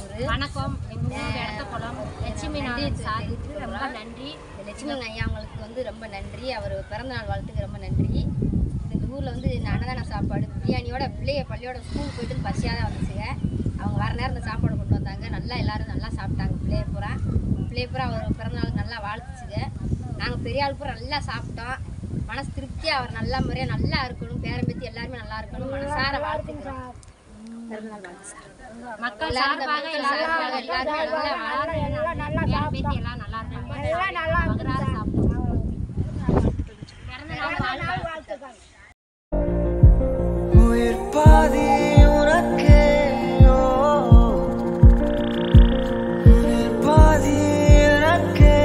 ஊர். வணக்கம். எங்கள் ஊர் இடத்தக்குளம் லட்சுமி நாதன் சாதிக்கு ரொம்ப நன்றி. லட்சுமி ஐயா அவங்களுக்கு ரொம்ப நன்றி. அவர் பிறந்தநாள் வாழ்த்துக்கு ரொம்ப நன்றி. இந்த ஊரில் அன்னதான சாப்பாடு பிரியாணியோட பள்ளியோட ஸ்கூல் போயிட்டு பசியாக தான் வந்துச்சுங்க. அவங்க வர நேரம் இந்த சாப்பாடு கொண்டு வந்தாங்க. நல்லா எல்லோரும் நல்லா சாப்பிட்டாங்க. பிள்ளைய பூரா அவர் பிறந்தநாளுக்கு நல்லா வாழ்த்துச்சுங்க. நாங்கள் பெரிய ஆள் பூரா நல்லா சாப்பிட்டோம். மனசு திருப்தியாக அவர் நல்ல முறையாக நல்லா இருக்கணும். பேரம்பேத்தி எல்லாருமே நல்லா இருக்கணும். மனசார வாழ்த்துக்கிறோம். பிறந்தநாள் வாழ்த்து சார். மக்கள் சார்பாக எல்லாரும் நல்லா இருக்காங்க. உயிர் பாதி உனக்கே உயிர் பாதி எனக்கே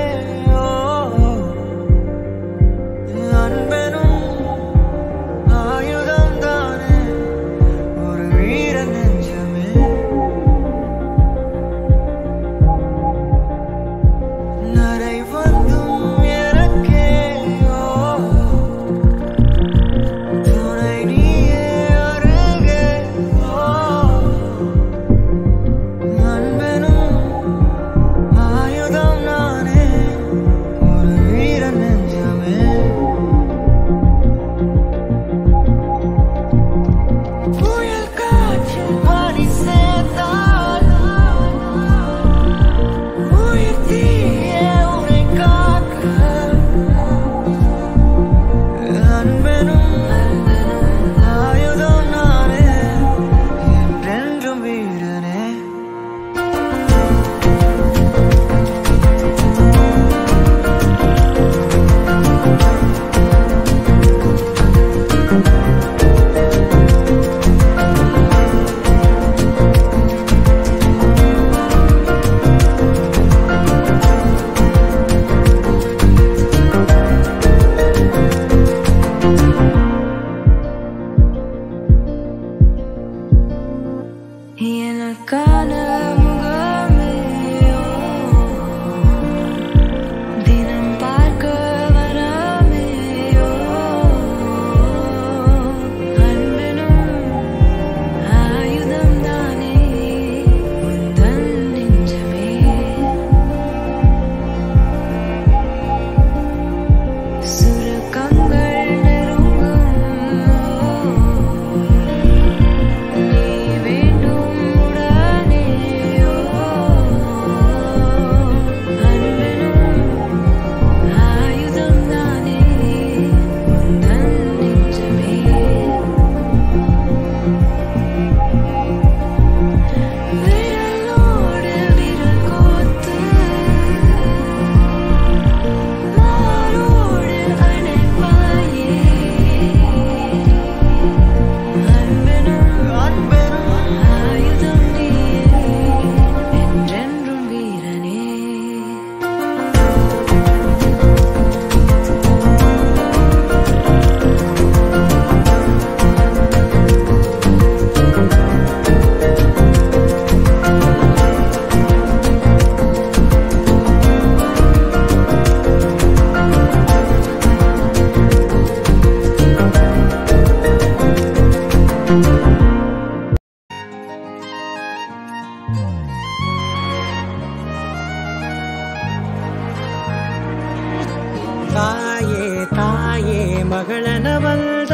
அன்பெனும் ஆயுதம் தானே ஒரு வீர நெஞ்சமே நரை வந்தும் எனக்கே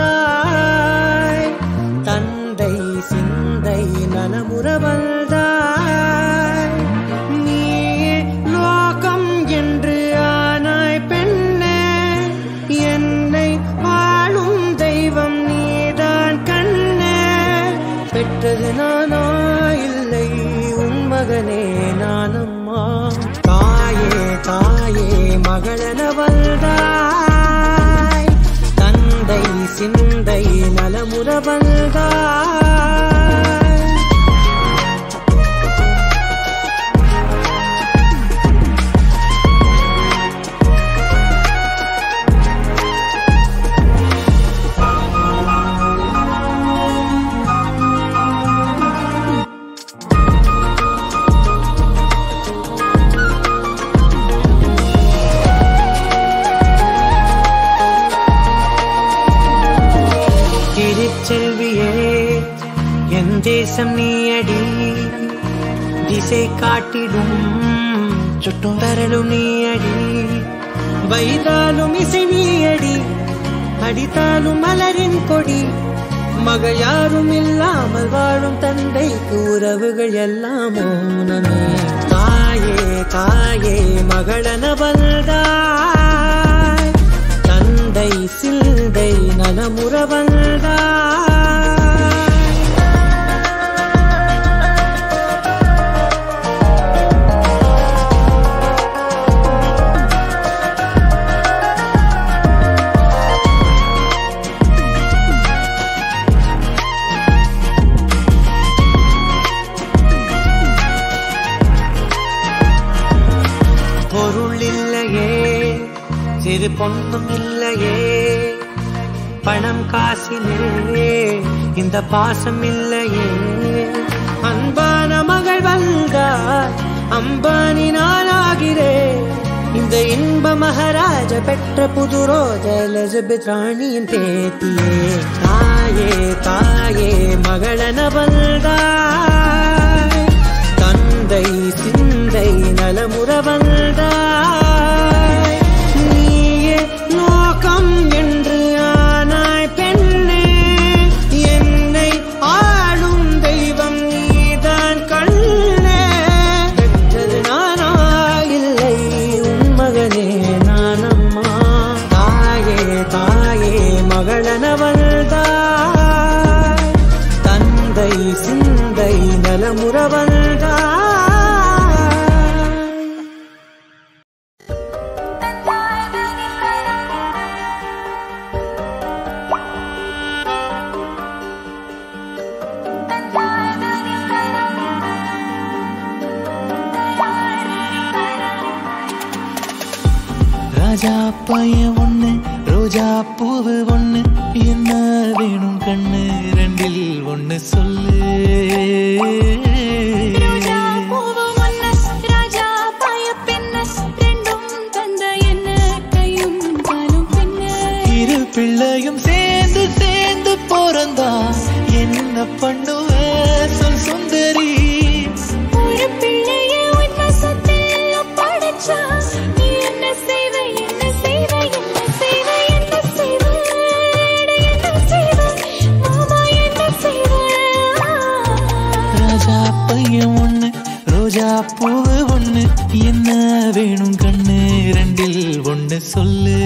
மகளனவள்தாய் தந்தை சிந்தை நலமுறவள்தாய் நீயே லோகம் என்று ஆனாய் பெண்ணே என்னை வாழும் தெய்வம் நீதான் கண்ணே பெற்றது நானா இல்லை உன் மகனே நானம்மா தாயே தாயே மகளனவள்தாய் சிந்தை நலமுறவள்தாய் செல்வியே என் தேசம் நீ அடி திசை காட்டிடும் சுட்டும் வரலும் நீ அடி வைதாலும் இசை நீ அடி அடித்தாலும் மலரின் கொடி மகள் யாரும் இல்லாமல் வாழும் தந்தைக்கு உறவுகள் எல்லாம் மௌனமே தாயே தாயே மகளன வந்தாய் தந்தை சிந்தை நலமுற வந்தாய் சிறு பொண்ணும் இல்லையே பணம் காசிலே இந்த பாசம் இல்லையே அன்பான மகள் வந்தார் அம்பானி நானாகிறேன் இந்த இன்ப மகாராஜ பெற்ற புது ரோஜ எலிசபெத் ராணியின் பேத்தியே தாயே தாயே மகளன வந்தாய் தந்தை சிந்தை நலமுற வந்தாய் லோகம் என்று ஆனாய் பெண்ணே என்னை ஆளும் தெய்வம் நீதான் கண்ணே பெற்றது நானா இல்லை உன் மகனே நானம்மா தாயே தாயே மகளன வந்தாய் தந்தை சிந்தை நலமுற வந்தாய் ராஜா பையன் ஒண்ணு ரோஜா பூவு ஒண்ணு என்ன வேணும் கண்ணு ரெண்டில் ஒண்ணு சொல்லு ரோஜா பூவு ஒண்ணு ராஜா பைய பின்ன ரெண்டும் தந்த என்ன கையும் காலும் பின்ன இரு பிள்ளையும் சேர்ந்து சேர்ந்து பிறந்தா என்ன பண்ணுவ சொல் சுந்தரி ஒரு பிள்ளைய உன்ன சொத்துல படைச்சா என்ன செய்வ என்ன செய்வ என்ன செய்வ என்ன செய்வ என்ன செய்வ மாமா என்ன செய்வ ராஜா பையன் ஒண்ணு ரோஜா பூவு ஒண்ணு என்ன வேணும் கண்ணு ரெண்டில் ஒண்ணு சொல்லு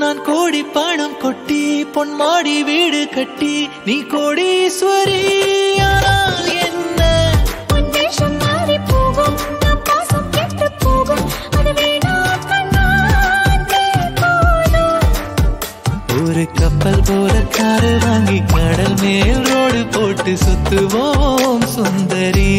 நான் கோடி பணம் கொட்டி பொன்மாடி வீடு கட்டி நீ கோடீஸ்வரி ஆனால் என்ன உன் வேஷம் மாறி போகும் நம் பாசம் கெட்டு போகும் அது வேணாம் கண்ணாந்தே போதும் ஒரு கப்பல் போல காரு வாங்கி கடல் மேல் ரோடு போட்டு சுத்துவோம் சுந்தரி